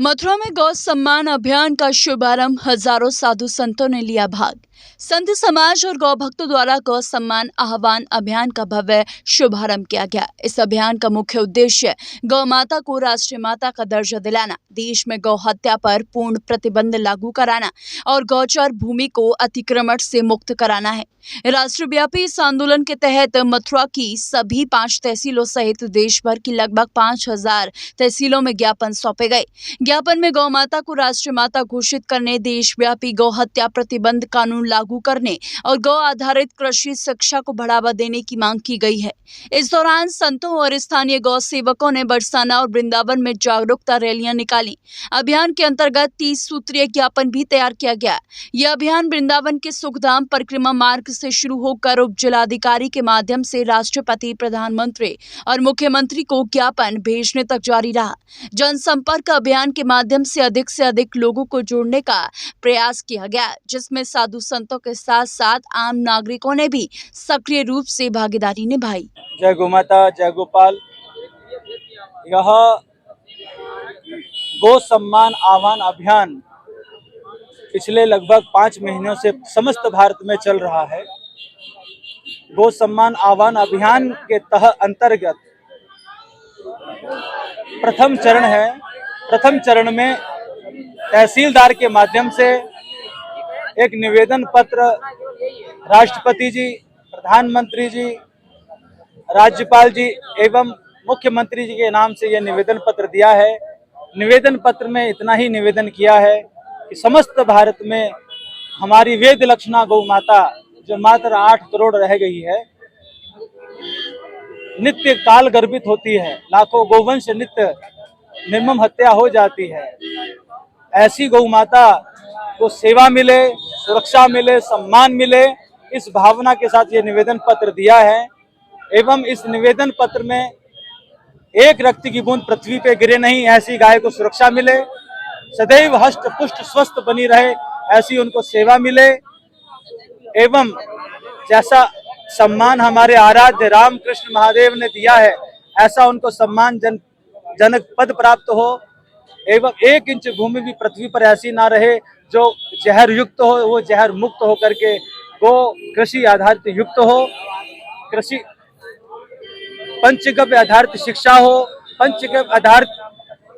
मथुरा में गौ सम्मान अभियान का शुभारंभ, हजारों साधु संतों ने लिया भाग। संत समाज और गौ भक्तों द्वारा गौ सम्मान आह्वान अभियान का भव्य शुभारंभ किया गया। इस अभियान का मुख्य उद्देश्य गौ माता को राष्ट्रीय माता का दर्जा दिलाना, देश में गौ हत्या पर पूर्ण प्रतिबंध लागू कराना और गौचर भूमि को अतिक्रमण से मुक्त कराना है। राष्ट्रव्यापी इस आंदोलन के तहत मथुरा की सभी 5 तहसीलों सहित देश भर की लगभग 5000 तहसीलों में ज्ञापन सौंपे गए। ज्ञापन में गौ माता को राष्ट्रीय माता घोषित करने, देशव्यापी गौ हत्या प्रतिबंध कानून लागू करने और गौ आधारित कृषि शिक्षा को बढ़ावा देने की मांग की गई है। इस दौरान संतों और स्थानीय गौ सेवकों ने बरसाना और वृंदावन में जागरूकता रैलियां निकाली। अभियान के अंतर्गत 30 सूत्रीय ज्ञापन भी तैयार किया गया। यह अभियान वृंदावन के सुखधाम परिक्रमा मार्ग से शुरू होकर उप जिलाधिकारी के माध्यम से राष्ट्रपति, प्रधानमंत्री और मुख्यमंत्री को ज्ञापन भेजने तक जारी रहा। जनसंपर्क अभियान के माध्यम से अधिक लोगों को जोड़ने का प्रयास किया गया, जिसमें साधु संतों के साथ साथ आम नागरिकों ने भी सक्रिय रूप से भागीदारी निभाई। जय गौ माता, जय गोपाल। यह गौ सम्मान आह्वान अभियान पिछले लगभग 5 महीनों से समस्त भारत में चल रहा है। गौ सम्मान आह्वान अभियान के अंतर्गत प्रथम चरण है। प्रथम चरण में तहसीलदार के माध्यम से एक निवेदन पत्र राष्ट्रपति जी, प्रधानमंत्री जी, राज्यपाल जी एवं मुख्यमंत्री जी के नाम से यह निवेदन पत्र दिया है। निवेदन पत्र में इतना ही निवेदन किया है कि समस्त भारत में हमारी वेद लक्षणा गौ माता, जो मात्र 8 करोड़ रह गई है, नित्य काल गर्भित होती है, लाखों गौवंश नित्य निर्मम हत्या हो जाती है। ऐसी गौ माता को सेवा मिले, सुरक्षा मिले, सम्मान मिले, इस भावना के साथ ये निवेदन पत्र दिया है। एवं इस निवेदन पत्र में एक रक्त की बूंद पृथ्वी पे गिरे नहीं, ऐसी गाय को सुरक्षा मिले, सदैव हष्ट पुष्ट स्वस्थ बनी रहे, ऐसी उनको सेवा मिले, एवं जैसा सम्मान हमारे आराध्य राम कृष्ण महादेव ने दिया है, ऐसा उनको सम्मान जनक पद प्राप्त हो। एवं 1 इंच भूमि भी पृथ्वी पर ऐसी ना रहे जो जहर युक्त हो, वो जहर मुक्त होकर के गो कृषि आधारित युक्त हो। कृषि पंचगव्य आधारित शिक्षा हो, पंचगव्य आधारित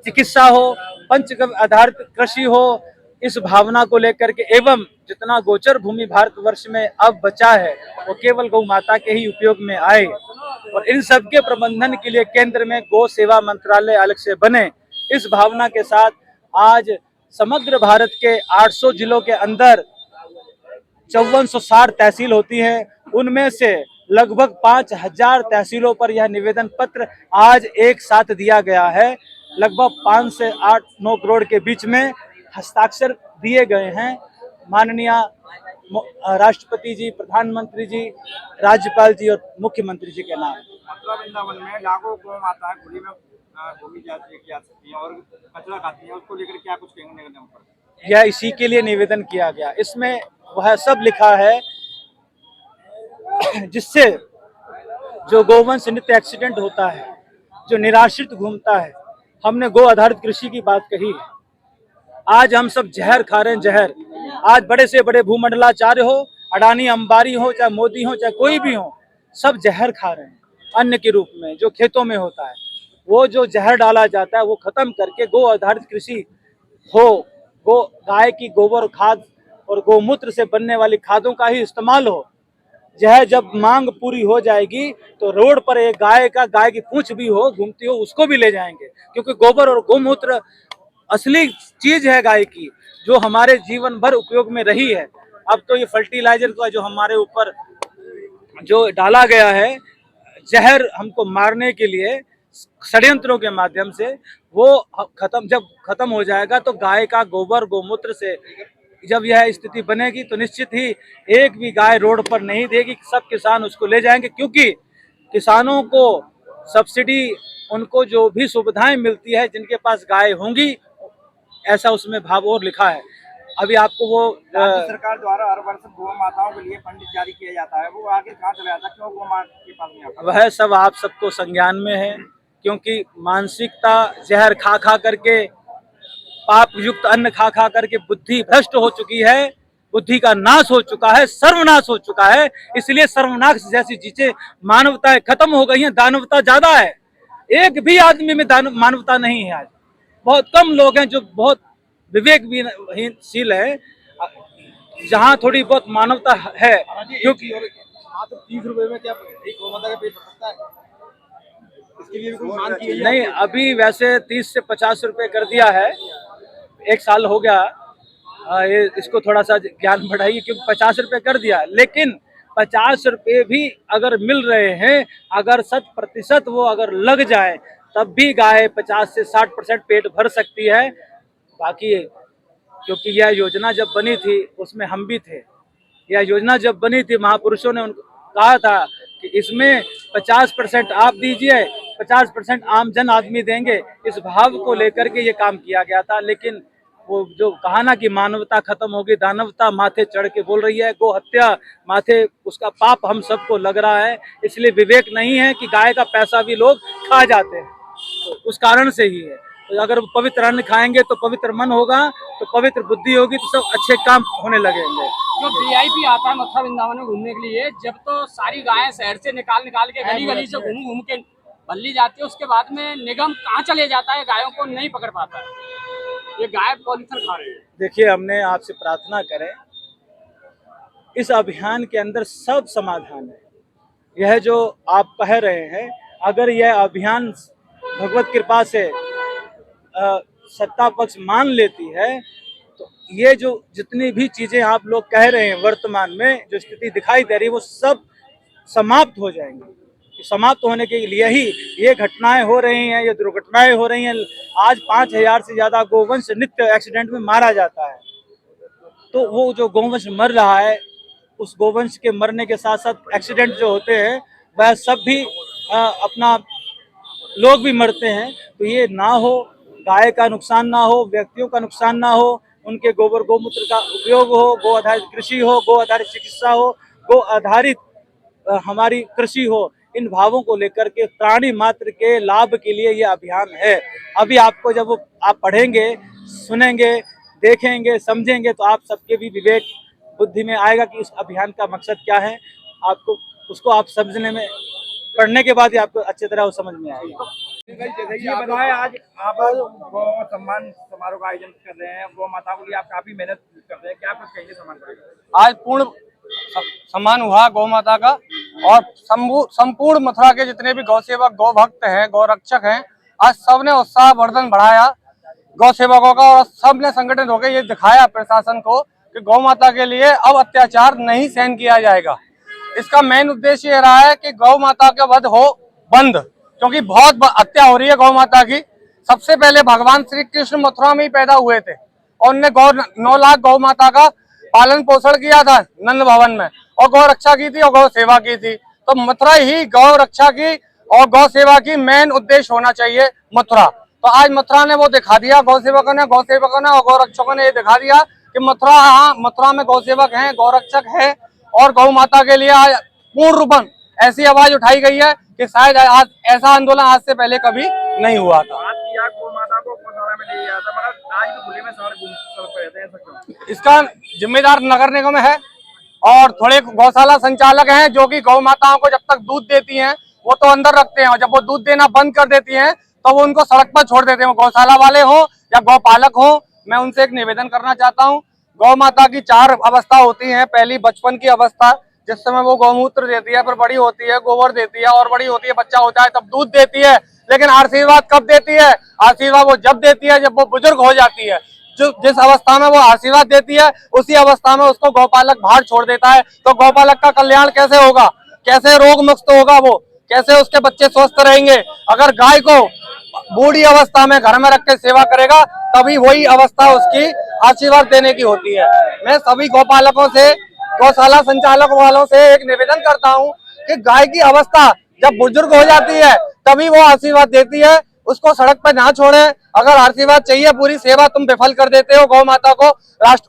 चिकित्सा हो, पंचगव्य आधारित कृषि हो। इस भावना को लेकर के एवं जितना गोचर भूमि भारतवर्ष में अब बचा है वो केवल गौ माता के ही उपयोग में आए, और इन सब के प्रबंधन के लिए केंद्र में गौ सेवा मंत्रालय अलग से बने। इस भावना के साथ आज समग्र भारत के 800 जिलों के अंदर 5460 तहसील होती हैं, उनमें से लगभग 5000 तहसीलों पर यह निवेदन पत्र आज एक साथ दिया गया है। लगभग 5 से 8-9 करोड़ के बीच में हस्ताक्षर दिए गए हैं। माननीय राष्ट्रपति जी, प्रधानमंत्री जी, राज्यपाल जी और मुख्यमंत्री जी के नाम। मथुरा वृंदावन में लाखों गौ माताएं खुली में घूमी जा सकती हैं और कचरा खाती हैं, उसको लेकर क्या कुछ कहने पर? यह इसी के लिए निवेदन किया गया। इसमें वह सब लिखा है जिससे जो गौवंश नित्य एक्सीडेंट होता है, जो निराश्रित घूमता है। हमने गौ आधारित कृषि की बात कही है। आज हम सब जहर खा रहे हैं, जहर। आज बड़े से बड़े भूमंडलाचार्य हो, अडानी अंबानी हो, चाहे मोदी हो, चाहे कोई भी हो, सब जहर खा रहे हैं अन्न के रूप में, जो खेतों में होता है। वो जो जहर डाला जाता है वो खत्म करके गौ आधारित कृषि हो, गो गाय की गोबर खाद और गौमूत्र से बनने वाली खादों का ही इस्तेमाल हो। यह जब मांग पूरी हो जाएगी तो रोड पर एक गाय की पूंछ भी हो, घूमती हो, उसको भी ले जाएंगे, क्योंकि गोबर और गौमूत्र असली चीज है गाय की, जो हमारे जीवन भर उपयोग में रही है। अब तो ये फर्टिलाइजर का जो हमारे ऊपर जो डाला गया है, जहर हमको मारने के लिए षड्यंत्रों के माध्यम से, वो जब खत्म हो जाएगा तो गाय का गोबर गौमूत्र से जब यह स्थिति बनेगी तो निश्चित ही एक भी गाय रोड पर नहीं देगी, सब किसान उसको ले जाएंगे। क्योंकि किसानों को सब्सिडी, उनको जो भी सुविधाएं मिलती है, जिनके पास गाय होंगी, ऐसा उसमें भाव और लिखा है। अभी आपको वो राज्य सरकार द्वारा हर वर्ष गौ माताओं के लिए फंड जारी किया जाता है, वो आगे कहाँ चला जाता है, क्यों गौ माता के पास नहीं आता? वह सब आप सबको संज्ञान में है, क्योंकि मानसिकता जहर खा खा करके पाप युक्त अन्न खा खा करके बुद्धि भ्रष्ट हो चुकी है, बुद्धि का नाश हो चुका है, सर्वनाश हो चुका है। इसलिए सर्वनाश जैसी चीजें मानवता खत्म हो गई है, दानवता ज्यादा है। एक भी आदमी में मानवता नहीं है। आज बहुत कम लोग हैं जो बहुत विवेकहीनशील है, जहाँ थोड़ी बहुत मानवता है। क्योंकि मात्र 30 रुपए में क्या एक गौमाता का पेट भर सकता है? इसके लिए भी कोई मांग की गई है? नहीं, अभी वैसे 30 से 50 रुपए कर दिया है, 1 साल हो गया। ये इसको थोड़ा सा ज्ञान बढ़ाइए, क्योंकि 50 रुपए कर दिया, लेकिन 50 रुपए भी अगर मिल रहे हैं, अगर 100% वो अगर लग जाए, तब भी गाय 50 से 60% पेट भर सकती है। बाकी क्योंकि यह योजना जब बनी थी उसमें हम भी थे। यह योजना जब बनी थी, महापुरुषों ने उनको कहा था कि इसमें 50% आप दीजिए, 50% आम जन आदमी देंगे। इस भाव को लेकर के ये काम किया गया था। लेकिन वो जो कहा ना कि मानवता खत्म होगी, दानवता माथे चढ़ के बोल रही है। गो हत्या माथे, उसका पाप हम सबको लग रहा है। इसलिए विवेक नहीं है कि गाय का पैसा भी लोग खा जाते हैं, तो उस कारण से ही है। तो अगर पवित्र अन्न खाएंगे तो पवित्र मन होगा, तो पवित्र बुद्धि होगी, तो सब अच्छे काम होने लगेंगे। जो वीआईपी आता है मथुरा वृंदावन में घूमने के लिए, जब तो सारी गायें शहर से निकाल के गली गली से घूम घूम के बल्ली जाती है, उसके बाद में निगम कहाँ चले जाता है, गायों को नहीं पकड़ पाता है। ये गाय पॉलीथीन खा रही है। देखिए, हमने आपसे प्रार्थना करें, इस अभियान के अंदर सब समाधान है। यह जो आप कह रहे हैं, अगर यह अभियान भगवत कृपा से सत्ता पक्ष मान लेती है, तो ये जो जितनी भी चीजें आप लोग कह रहे हैं, वर्तमान में जो स्थिति दिखाई दे रही है, वो सब समाप्त हो जाएंगी। समाप्त होने के लिए ही ये घटनाएं हो रही हैं, ये दुर्घटनाएं हो रही हैं। आज 5000 से ज्यादा गोवंश नित्य एक्सीडेंट में मारा जाता है। तो वो जो गोवंश मर रहा है, उस गोवंश के मरने के साथ साथ एक्सीडेंट जो होते हैं, वह सब भी अपना लोग भी मरते हैं। तो ये ना हो, गाय का नुकसान ना हो, व्यक्तियों का नुकसान ना हो, उनके गोबर गोमूत्र का उपयोग हो, गो आधारित कृषि हो, गो आधारित चिकित्सा हो, गो आधारित हमारी कृषि हो। इन भावों को लेकर के प्राणी मात्र के लाभ के लिए ये अभियान है। अभी आपको जब आप पढ़ेंगे, सुनेंगे, देखेंगे, समझेंगे, तो आप सबके भी विवेक बुद्धि में आएगा कि इस अभियान का मकसद क्या है। आपको उसको आप समझने में, पढ़ने के बाद ही आपको अच्छी तरह वो समझ में आएगा। ये बताएं, आज आप गौ सम्मान समारोह का आयोजन कर रहे हैं, गौ माता के लिए आप काफी मेहनत कर रहे हैं, क्या कुछ कहेंगे सम्मान को? आज पूर्ण सम्मान हुआ गौ माता का, और संपूर्ण मथुरा के जितने भी गौ सेवक, गौ भक्त हैं, गौ रक्षक हैं, आज सबने उत्साह वर्धन बढ़ाया गौ सेवकों का, और सबने संगठित होकर ये दिखाया प्रशासन को कि गौ माता के लिए अब अत्याचार नहीं सहन किया जाएगा। इसका मेन उद्देश्य ये रहा है कि गौ माता का वध हो बंद, क्योंकि बहुत हत्या हो रही है गौ माता की। सबसे पहले भगवान श्री कृष्ण मथुरा में ही पैदा हुए थे, और उन्होंने 9 लाख गौ माता का पालन पोषण किया था नंद भवन में, और गौ रक्षा की थी और गौ सेवा की थी। तो मथुरा ही गौ रक्षा की और गौ सेवा की मेन उद्देश्य होना चाहिए मथुरा। तो आज मथुरा ने वो दिखा दिया, गौ सेवकों ने और गौ रक्षकों ने ये दिखा दिया कि मथुरा, हाँ, मथुरा में गौ सेवक हैं, गौ रक्षक है, और गौ माता के लिए आज पूर्ण रूपन ऐसी आवाज उठाई गई है कि शायद आज ऐसा आंदोलन आज से पहले कभी नहीं हुआ था। गौ माता को गौशाला में ले गया था, मगर आज भी खुले में सड़क पे रहते हैं, ऐसा क्यों? इसका जिम्मेदार नगर निगम है, और थोड़े गौशाला संचालक हैं जो कि गौ माताओं को जब तक दूध देती हैं वो तो अंदर रखते हैं, और जब वो दूध देना बंद कर देती हैं तो वो उनको सड़क पर छोड़ देते हैं, गौशाला वाले हो या गौपालक हो। मैं उनसे एक निवेदन करना चाहता हूँ, गौ माता की 4 अवस्था होती है। पहली बचपन की अवस्था, जिस समय वो गौमूत्र देती है, फिर बड़ी होती है, गोबर देती है, और बड़ी होती है, बच्चा होता है, तब दूध देती है। लेकिन आशीर्वाद कब देती है? आशीर्वाद वो जब देती है जब वो बुजुर्ग हो जाती है। जिस अवस्था में वो आशीर्वाद देती है, उसी अवस्था में उसको गौपालक बाहर छोड़ देता है। तो गौपालक का कल्याण कैसे होगा? कैसे रोग मुक्त होगा वो? कैसे उसके बच्चे स्वस्थ रहेंगे? अगर गाय को बूढ़ी अवस्था में घर में रख के सेवा करेगा, तभी वही अवस्था उसकी आशीर्वाद देने की होती है। मैं सभी गौपालकों से, गौशाला संचालक वालों से एक निवेदन करता हूँ कि गाय की अवस्था जब बुजुर्ग हो जाती है तभी वो आशीर्वाद देती है, उसको सड़क पर ना छोड़े। अगर आशीर्वाद चाहिए, पूरी सेवा तुम विफल कर देते हो गौ माता को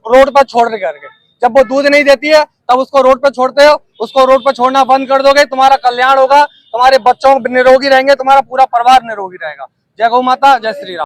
रोड पर छोड़ करके। जब वो दूध नहीं देती है तब उसको रोड पर छोड़ते हो, उसको रोड पर छोड़ना बंद कर दोगे, तुम्हारा कल्याण होगा, तुम्हारे बच्चों निरोगी रहेंगे, तुम्हारा पूरा परिवार निरोगी रहेगा। जय गौ माता, जय श्री राम।